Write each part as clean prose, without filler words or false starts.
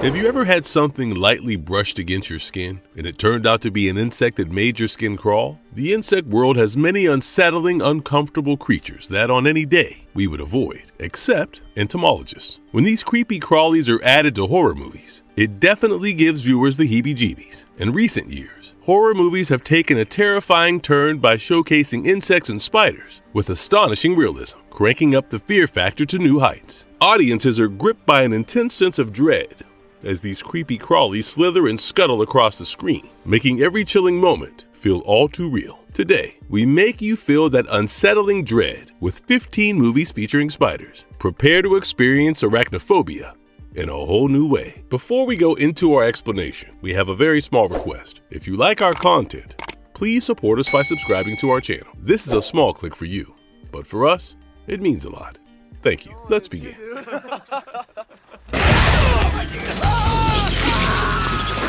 Have you ever had something lightly brushed against your skin and it turned out to be an insect that made your skin crawl? The insect world has many unsettling, uncomfortable creatures that on any day we would avoid, except entomologists. When these creepy crawlies are added to horror movies, it definitely gives viewers the heebie-jeebies. In recent years, horror movies have taken a terrifying turn by showcasing insects and spiders with astonishing realism, cranking up the fear factor to new heights. Audiences are gripped by an intense sense of dread as these creepy crawlies slither and scuttle across the screen, making every chilling moment feel all too real. Today, we make you feel that unsettling dread with 15 movies featuring spiders. Prepare to experience arachnophobia in a whole new way. Before we go into our explanation, we have a very small request. If you like our content, please support us by subscribing to our channel. This is a small click for you, but for us, it means a lot. Thank you. Let's begin.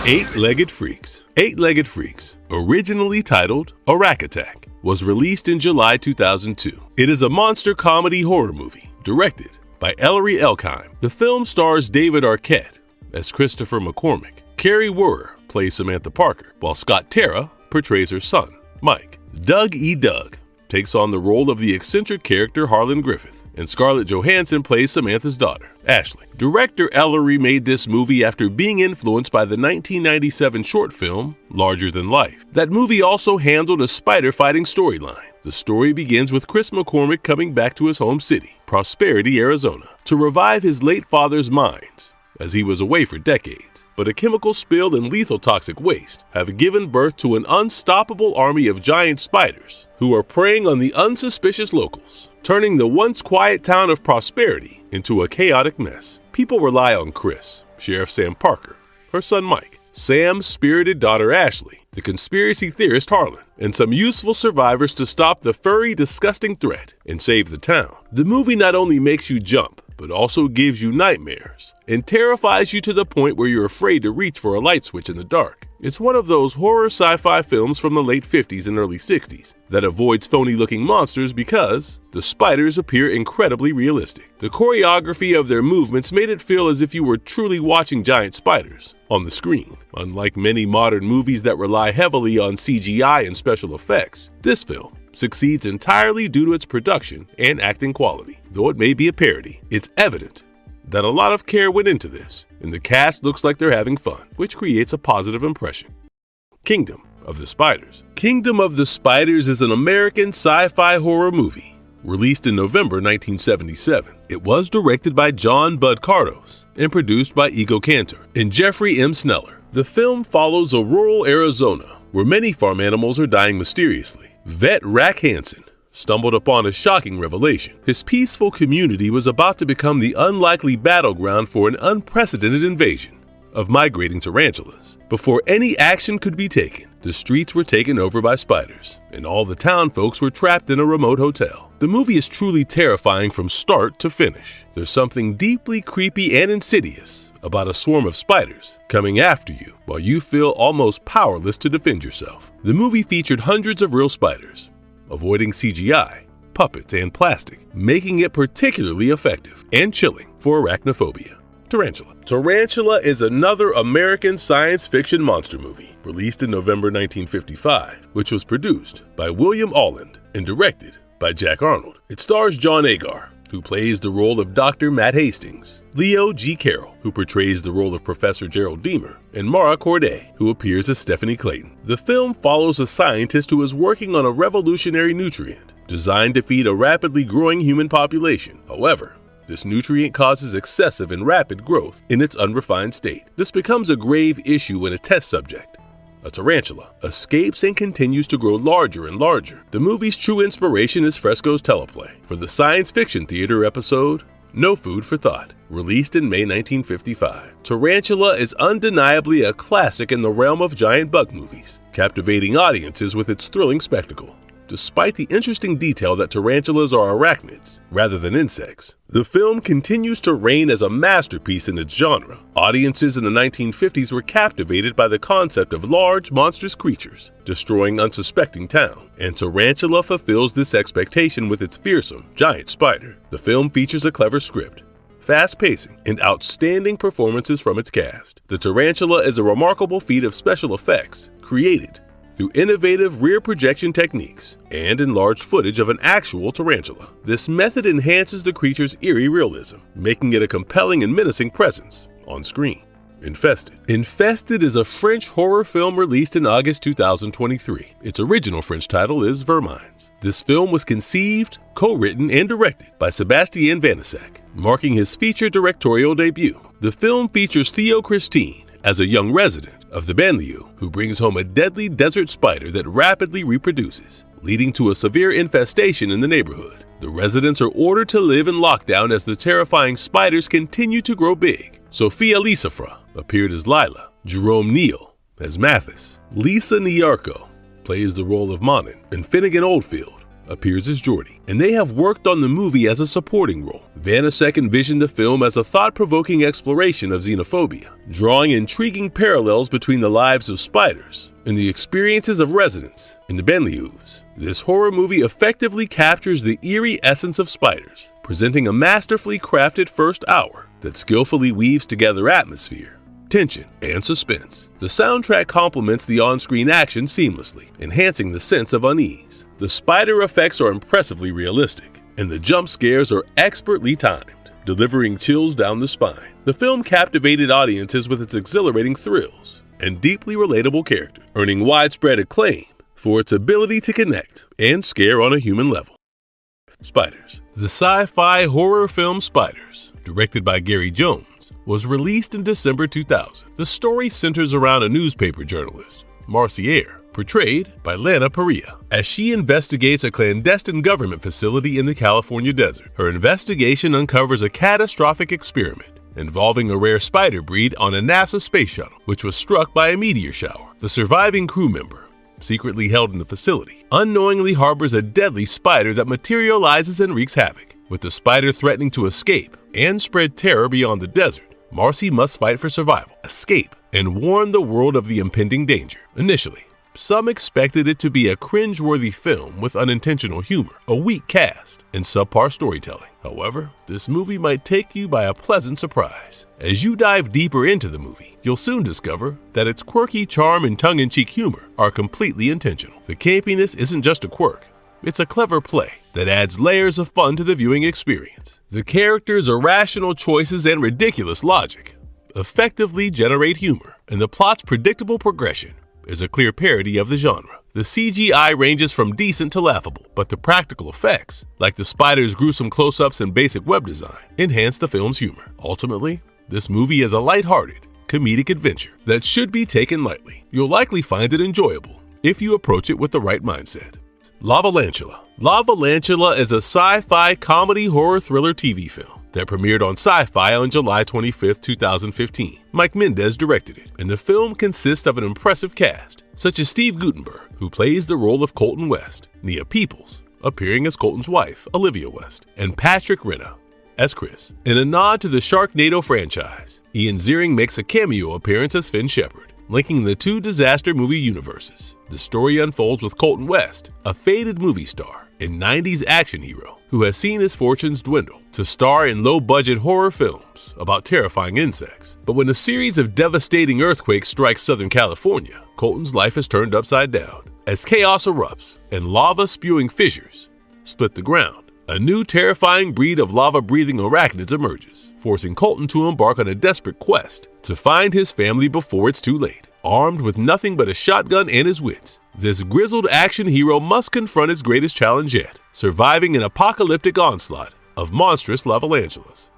Eight-Legged Freaks. Eight-Legged Freaks, originally titled Arach Attack, was released in July 2002. It is a monster comedy horror movie directed by Ellery Elkheim. The film stars David Arquette as Christopher McCormick. Carrie Wurr plays Samantha Parker, while Scott Terra portrays her son, Mike. Doug E. Doug takes on the role of the eccentric character Harlan Griffith, and Scarlett Johansson plays Samantha's daughter, Ashley. Director Ellery made this movie after being influenced by the 1997 short film, Larger Than Life. That movie also handled a spider-fighting storyline. The story begins with Chris McCormick coming back to his home city, Prosperity, Arizona, to revive his late father's mines, as he was away for decades. But a chemical spill and lethal toxic waste have given birth to an unstoppable army of giant spiders who are preying on the unsuspicious locals, turning the once quiet town of Prosperity into a chaotic mess. People rely on Chris, Sheriff Sam Parker, her son Mike, Sam's spirited daughter Ashley, the conspiracy theorist Harlan, and some useful survivors to stop the furry, disgusting threat and save the town. The movie not only makes you jump, but also gives you nightmares and terrifies you to the point where you're afraid to reach for a light switch in the dark. It's one of those horror sci-fi films from the late 50s and early 60s that avoids phony-looking monsters because the spiders appear incredibly realistic. The choreography of their movements made it feel as if you were truly watching giant spiders on the screen. Unlike many modern movies that rely heavily on CGI and special effects, this film succeeds entirely due to its production and acting quality. Though it may be a parody, it's evident that a lot of care went into this, and the cast looks like they're having fun, which creates a positive impression. Kingdom of the Spiders. Kingdom of the Spiders is an American sci-fi horror movie released in November 1977. It was directed by John Bud Cardos and produced by Ego Cantor and Jeffrey M. Sneller. The film follows a rural Arizona where many farm animals are dying mysteriously. Vet Rack Hansen stumbled upon a shocking revelation. His peaceful community was about to become the unlikely battleground for an unprecedented invasion of migrating tarantulas. Before any action could be taken, the streets were taken over by spiders, and all the town folks were trapped in a remote hotel. The movie is truly terrifying from start to finish. There's something deeply creepy and insidious about a swarm of spiders coming after you while you feel almost powerless to defend yourself. The movie featured hundreds of real spiders, avoiding CGI, puppets, and plastic, making it particularly effective and chilling for arachnophobia. Tarantula. Tarantula is another American science fiction monster movie released in November 1955, which was produced by William Alland and directed by Jack Arnold. It stars John Agar, who plays the role of Dr. Matt Hastings, Leo G. Carroll, who portrays the role of Professor Gerald Deemer, and Mara Corday, who appears as Stephanie Clayton. The film follows a scientist who is working on a revolutionary nutrient designed to feed a rapidly growing human population. However, this nutrient causes excessive and rapid growth in its unrefined state. This becomes a grave issue when a test subject, a tarantula, escapes and continues to grow larger and larger. The movie's true inspiration is Fresco's teleplay for the science fiction theater episode No Food for Thought, released in May 1955. Tarantula is undeniably a classic in the realm of giant bug movies, captivating audiences with its thrilling spectacle. Despite the interesting detail that tarantulas are arachnids rather than insects, the film continues to reign as a masterpiece in its genre. Audiences in the 1950s were captivated by the concept of large, monstrous creatures destroying unsuspecting town, and Tarantula fulfills this expectation with its fearsome, giant spider. The film features a clever script, fast pacing, and outstanding performances from its cast. The tarantula is a remarkable feat of special effects created through innovative rear projection techniques and enlarged footage of an actual tarantula. This method enhances the creature's eerie realism, making it a compelling and menacing presence on screen. Infested. Infested is a French horror film released in August 2023. Its original French title is Vermines. This film was conceived, co-written, and directed by Sébastien Vanessac, marking his feature directorial debut. The film features Theo Christine as a young resident of the banlieue who brings home a deadly desert spider that rapidly reproduces, leading to a severe infestation in the neighborhood. The residents are ordered to live in lockdown as the terrifying spiders continue to grow big. Sophia Lisafra appeared as Lila, Jerome Neal as Mathis, Lisa Nyarko plays the role of Monin, and Finnegan Oldfield appears as Jordy, and they have worked on the movie as a supporting role. Vanessac envisioned the film as a thought-provoking exploration of xenophobia, drawing intriguing parallels between the lives of spiders and the experiences of residents in the banlieues. This horror movie effectively captures the eerie essence of spiders, presenting a masterfully crafted first hour that skillfully weaves together atmosphere, tension, and suspense. The soundtrack complements the on-screen action seamlessly, enhancing the sense of unease. The spider effects are impressively realistic, and the jump scares are expertly timed, delivering chills down the spine. The film captivated audiences with its exhilarating thrills and deeply relatable characters, earning widespread acclaim for its ability to connect and scare on a human level. Spiders. The sci-fi horror film Spiders, directed by Gary Jones, was released in December 2000. The story centers around a newspaper journalist, Marcière, portrayed by Lana Parrilla, as she investigates a clandestine government facility in the California desert. Her investigation uncovers a catastrophic experiment involving a rare spider breed on a NASA space shuttle, which was struck by a meteor shower. The surviving crew member, secretly held in the facility, unknowingly harbors a deadly spider that materializes and wreaks havoc. With the spider threatening to escape and spread terror beyond the desert, Marcy must fight for survival, escape, and warn the world of the impending danger. Initially, some expected it to be a cringe-worthy film with unintentional humor, a weak cast, and subpar storytelling. However, this movie might take you by a pleasant surprise. As you dive deeper into the movie, you'll soon discover that its quirky charm and tongue-in-cheek humor are completely intentional. The campiness isn't just a quirk, it's a clever play that adds layers of fun to the viewing experience. The characters' irrational choices and ridiculous logic effectively generate humor, and the plot's predictable progression is a clear parody of the genre. The CGI ranges from decent to laughable, but the practical effects, like the spider's gruesome close-ups and basic web design, enhance the film's humor. Ultimately, this movie is a lighthearted, comedic adventure that should be taken lightly. You'll likely find it enjoyable if you approach it with the right mindset. Lavalantula. Lavalantula is a sci-fi comedy horror thriller TV film that premiered on Sci-Fi on July 25, 2015. Mike Mendez directed it, and the film consists of an impressive cast, such as Steve Guttenberg, who plays the role of Colton West, Nia Peoples, appearing as Colton's wife, Olivia West, and Patrick Renna as Chris. In a nod to the Sharknado franchise, Ian Ziering makes a cameo appearance as Finn Shepard, linking the two disaster movie universes. The story unfolds with Colton West, a faded movie star and 90s action hero who has seen his fortunes dwindle to star in low-budget horror films about terrifying insects. But when a series of devastating earthquakes strikes Southern California, Colton's life is turned upside down. As chaos erupts and lava-spewing fissures split the ground, a new terrifying breed of lava-breathing arachnids emerges, forcing Colton to embark on a desperate quest to find his family before it's too late. Armed with nothing but a shotgun and his wits, this grizzled action hero must confront his greatest challenge yet, surviving an apocalyptic onslaught of monstrous lavalantulas.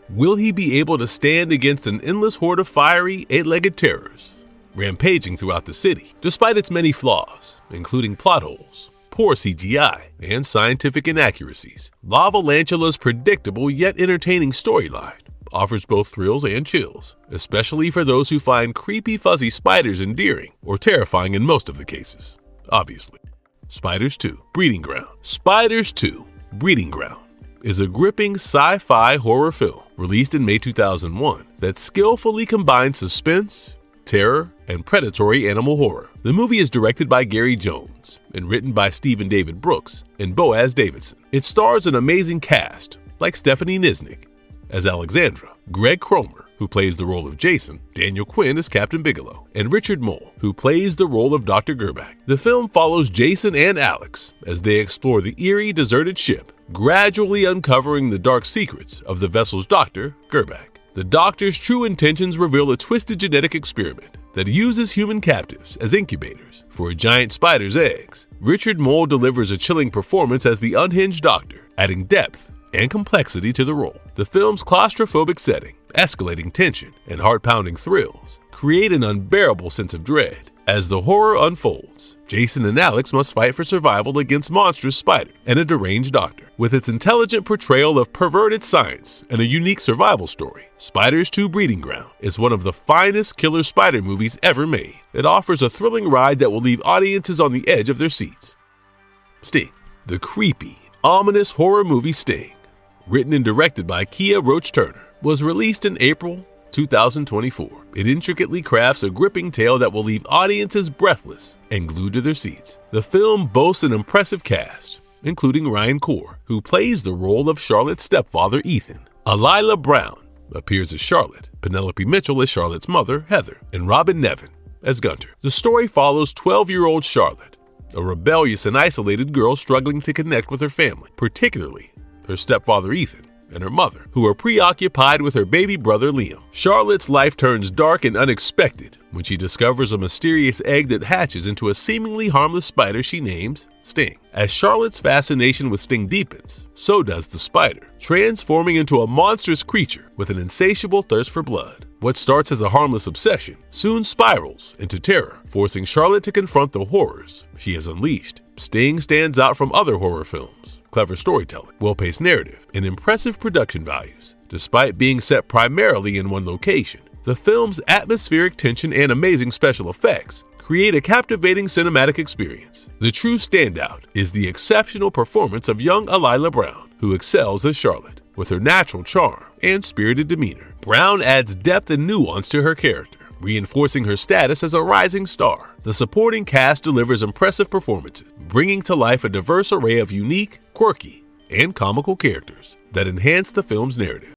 Will he be able to stand against an endless horde of fiery, eight-legged terrors rampaging throughout the city? Despite its many flaws, including plot holes, poor CGI, and scientific inaccuracies, Lavalantula's predictable yet entertaining storyline offers both thrills and chills, especially for those who find creepy fuzzy spiders endearing or terrifying in most of the cases, obviously. Spiders 2: Breeding Ground. Spiders 2: Breeding Ground is a gripping sci-fi horror film released in May 2001 that skillfully combines suspense, terror, and predatory animal horror. The movie is directed by Gary Jones and written by Stephen David Brooks and Boaz Davidson. It stars an amazing cast like Stephanie Nisnik as Alexandra, Greg Cromer, who plays the role of Jason, Daniel Quinn as Captain Bigelow, and Richard Mole, who plays the role of Dr. Gerback. The film follows Jason and Alex as they explore the eerie, deserted ship, gradually uncovering the dark secrets of the vessel's doctor, Gerback. The doctor's true intentions reveal a twisted genetic experiment that uses human captives as incubators for a giant spider's eggs. Richard Mole delivers a chilling performance as the unhinged doctor, adding depth and complexity to the role. The film's claustrophobic setting, escalating tension, and heart-pounding thrills create an unbearable sense of dread. As the horror unfolds, Jason and Alex must fight for survival against monstrous spiders and a deranged doctor. With its intelligent portrayal of perverted science and a unique survival story, Spiders 2: Breeding Ground is one of the finest killer spider movies ever made. It offers a thrilling ride that will leave audiences on the edge of their seats. Sting. The creepy, ominous horror movie Sting, written and directed by Kia Roach-Turner, was released in April 2024. It intricately crafts a gripping tale that will leave audiences breathless and glued to their seats. The film boasts an impressive cast, including Ryan Coor, who plays the role of Charlotte's stepfather, Ethan. Alila Brown appears as Charlotte, Penelope Mitchell as Charlotte's mother, Heather, and Robin Nevin as Gunter. The story follows 12-year-old Charlotte, a rebellious and isolated girl struggling to connect with her family, particularly her stepfather, Ethan, and her mother, who are preoccupied with her baby brother Liam. Charlotte's life turns dark and unexpected when she discovers a mysterious egg that hatches into a seemingly harmless spider she names Sting. As Charlotte's fascination with Sting deepens, so does the spider, transforming into a monstrous creature with an insatiable thirst for blood. What starts as a harmless obsession soon spirals into terror, forcing Charlotte to confront the horrors she has unleashed. Sting stands out from other horror films. Clever storytelling, well-paced narrative, and impressive production values. Despite being set primarily in one location, the film's atmospheric tension and amazing special effects create a captivating cinematic experience. The true standout is the exceptional performance of young Alila Brown, who excels as Charlotte. With her natural charm and spirited demeanor, Brown adds depth and nuance to her character, reinforcing her status as a rising star. The supporting cast delivers impressive performances, bringing to life a diverse array of unique, quirky, and comical characters that enhance the film's narrative.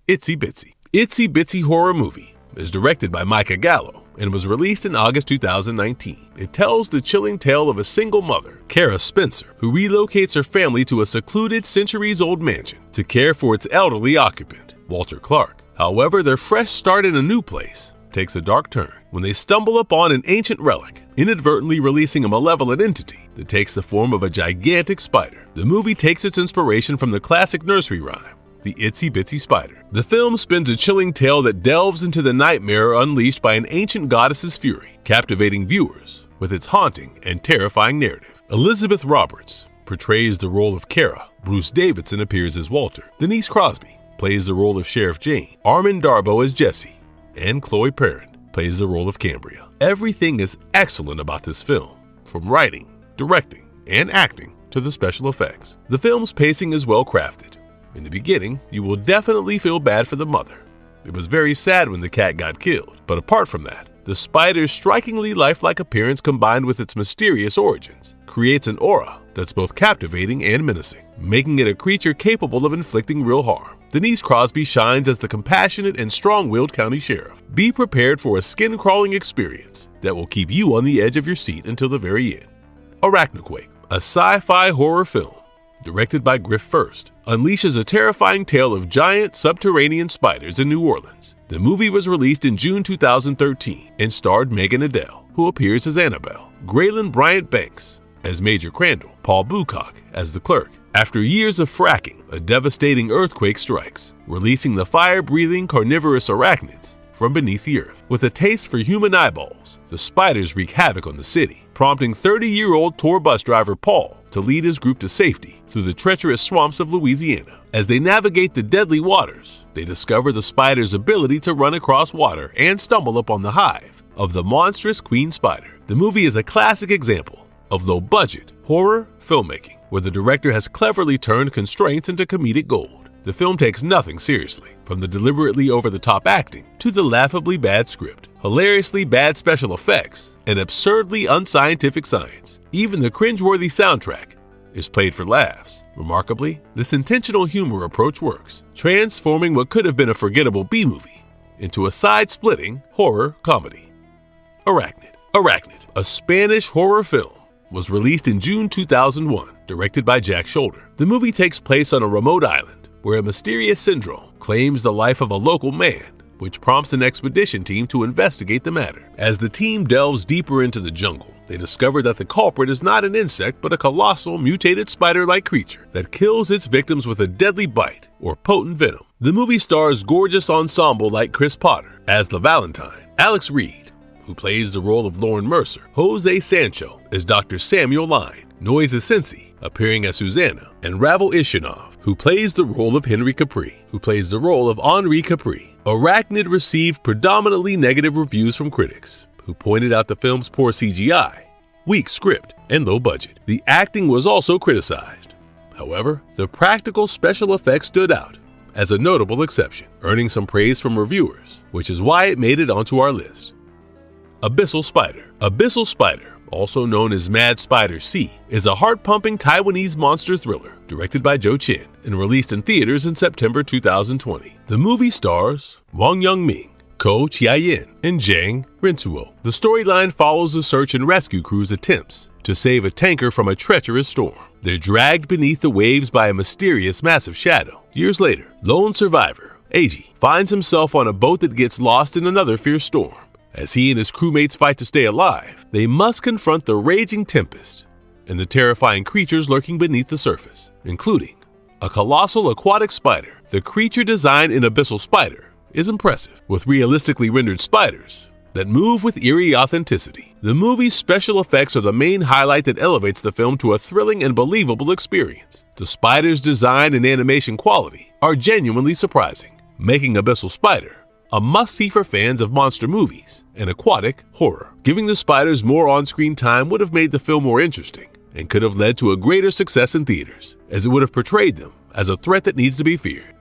Itsy Bitsy. Itsy Bitsy Horror Movie is directed by Micah Gallo and was released in August 2019. It tells the chilling tale of a single mother, Kara Spencer, who relocates her family to a secluded centuries-old mansion to care for its elderly occupant, Walter Clark. However, their fresh start in a new place takes a dark turn when they stumble upon an ancient relic, inadvertently releasing a malevolent entity that takes the form of a gigantic spider. The movie takes its inspiration from the classic nursery rhyme, The Itsy Bitsy Spider. The film spins a chilling tale that delves into the nightmare unleashed by an ancient goddess's fury, captivating viewers with its haunting and terrifying narrative. Elizabeth Roberts portrays the role of Kara. Bruce Davidson appears as Walter. Denise Crosby plays the role of Sheriff Jane. Armin Darbo as Jesse. And Chloe Perrin plays the role of Cambria. Everything is excellent about this film, from writing, directing, and acting to the special effects. The film's pacing is well crafted. In the beginning, you will definitely feel bad for the mother. It was very sad when the cat got killed, but apart from that, the spider's strikingly lifelike appearance combined with its mysterious origins creates an aura that's both captivating and menacing, making it a creature capable of inflicting real harm. Denise Crosby shines as the compassionate and strong-willed county sheriff. Be prepared for a skin-crawling experience that will keep you on the edge of your seat until the very end. Arachnophobia, a sci-fi horror film directed by Griff First, unleashes a terrifying tale of giant subterranean spiders in New Orleans. The movie was released in June 2013 and starred Megan Adele, who appears as Annabelle, Graylin Bryant Banks as Major Crandall, Paul Bucock as the clerk. After years of fracking, a devastating earthquake strikes, releasing the fire-breathing carnivorous arachnids from beneath the earth. With a taste for human eyeballs, the spiders wreak havoc on the city, prompting 30-year-old tour bus driver Paul to lead his group to safety through the treacherous swamps of Louisiana. As they navigate the deadly waters, they discover the spider's ability to run across water and stumble upon the hive of the monstrous queen spider. The movie is a classic example of low-budget horror filmmaking, where the director has cleverly turned constraints into comedic gold. The film takes nothing seriously, from the deliberately over-the-top acting to the laughably bad script, hilariously bad special effects, and absurdly unscientific science. Even the cringeworthy soundtrack is played for laughs. Remarkably, this intentional humor approach works, transforming what could have been a forgettable B-movie into a side-splitting horror comedy. Arachnid, a Spanish horror film, was released in June 2001, directed by Jack Shoulder. The movie takes place on a remote island where a mysterious syndrome claims the life of a local man, which prompts an expedition team to investigate the matter. As the team delves deeper into the jungle, they discover that the culprit is not an insect but a colossal, mutated spider-like creature that kills its victims with a deadly bite or potent venom. The movie stars gorgeous ensemble like Chris Potter as the Valentine, Alex Reed, who plays the role of Lauren Mercer, Jose Sancho as Dr. Samuel Line, Noise Asensi, appearing as Susanna, and Ravel Ishinov, who plays the role of Henry Capri, who plays the role of Henri Capri. Arachnid received predominantly negative reviews from critics, who pointed out the film's poor CGI, weak script, and low budget. The acting was also criticized. However, the practical special effects stood out as a notable exception, earning some praise from reviewers, which is why it made it onto our list. Abyssal Spider, also known as Mad Spider C, is a heart-pumping Taiwanese monster thriller directed by Joe Chin and released in theaters in September 2020. The movie stars Wang Yongming, Ko Chiayin, and Zhang Rensuo. The storyline follows the search and rescue crew's attempts to save a tanker from a treacherous storm. They're dragged beneath the waves by a mysterious massive shadow. Years later, lone survivor Eiji finds himself on a boat that gets lost in another fierce storm. As he and his crewmates fight to stay alive, they must confront the raging tempest and the terrifying creatures lurking beneath the surface, including a colossal aquatic spider. The creature design in Abyssal Spider is impressive, with realistically rendered spiders that move with eerie authenticity. The movie's special effects are the main highlight that elevates the film to a thrilling and believable experience. The spider's design and animation quality are genuinely surprising, making Abyssal Spider a must-see for fans of monster movies and aquatic horror. Giving the spiders more on-screen time would have made the film more interesting and could have led to a greater success in theaters, as it would have portrayed them as a threat that needs to be feared.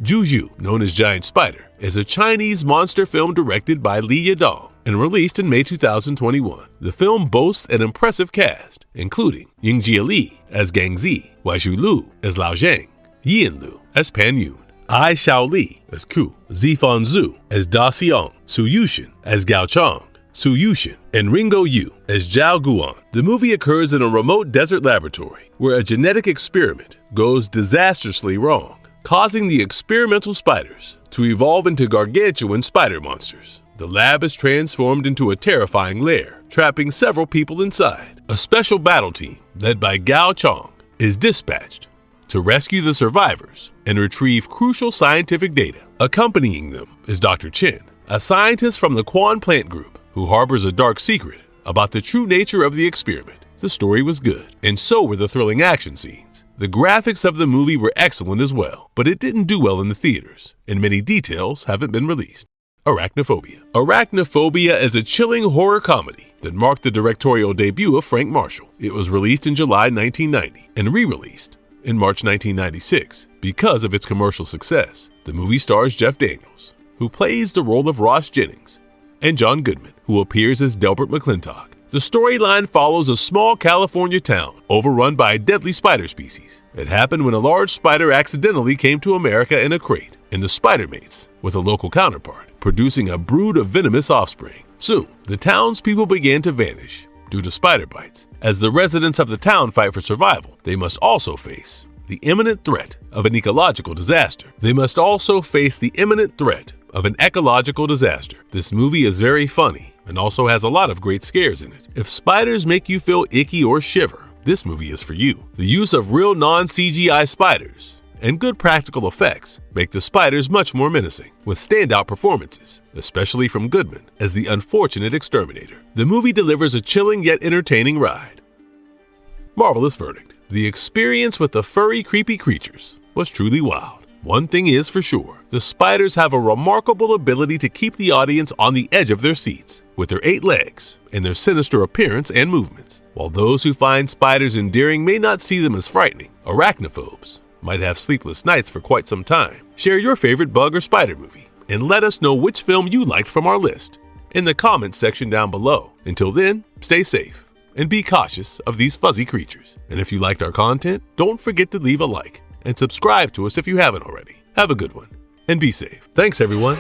Juju, known as Giant Spider, is a Chinese monster film directed by Li Yadong and released in May 2021. The film boasts an impressive cast, including Yingjie Li as Gang Zi, Waishu Lu as Lao Zhang, Yin Lu as Pan Yun, Ai Xiao Li as Ku, Zifan Zhu as Da Xiong, Su Yushin as Gao Chang, Su Yushin, and Ringo Yu as Zhao Guan. The movie occurs in a remote desert laboratory where a genetic experiment goes disastrously wrong, causing the experimental spiders to evolve into gargantuan spider monsters. The lab is transformed into a terrifying lair, trapping several people inside. A special battle team, led by Gao Chang, is dispatched to rescue the survivors and retrieve crucial scientific data. Accompanying them is Dr. Chen, a scientist from the Quan Plant Group who harbors a dark secret about the true nature of the experiment. The story was good, and so were the thrilling action scenes. The graphics of the movie were excellent as well, but it didn't do well in the theaters, and many details haven't been released. Arachnophobia is a chilling horror comedy that marked the directorial debut of Frank Marshall. It was released in July 1990 and re-released in March 1996 because of its commercial success. The movie stars Jeff Daniels, who plays the role of Ross Jennings, and John Goodman, who appears as Delbert McClintock. The storyline follows a small California town overrun by a deadly spider species. It happened when a large spider accidentally came to America in a crate, and the spider mates with a local counterpart, producing a brood of venomous offspring. Soon, the townspeople began to vanish due to spider bites. As the residents of the town fight for survival, they must also face the imminent threat of an ecological disaster. This movie is very funny and also has a lot of great scares in it. If spiders make you feel icky or shiver, this movie is for you. The use of real non-CGI spiders and good practical effects make the spiders much more menacing, with standout performances, especially from Goodman as the unfortunate exterminator. The movie delivers a chilling yet entertaining ride. Marvelous verdict. The experience with the furry, creepy creatures was truly wild. One thing is for sure, the spiders have a remarkable ability to keep the audience on the edge of their seats with their 8 legs and their sinister appearance and movements. While those who find spiders endearing may not see them as frightening, arachnophobes might have sleepless nights for quite some time. Share your favorite bug or spider movie and let us know which film you liked from our list in the comments section down below. Until then, stay safe and be cautious of these fuzzy creatures. And if you liked our content, don't forget to leave a like and subscribe to us if you haven't already. Have a good one and be safe. Thanks, everyone.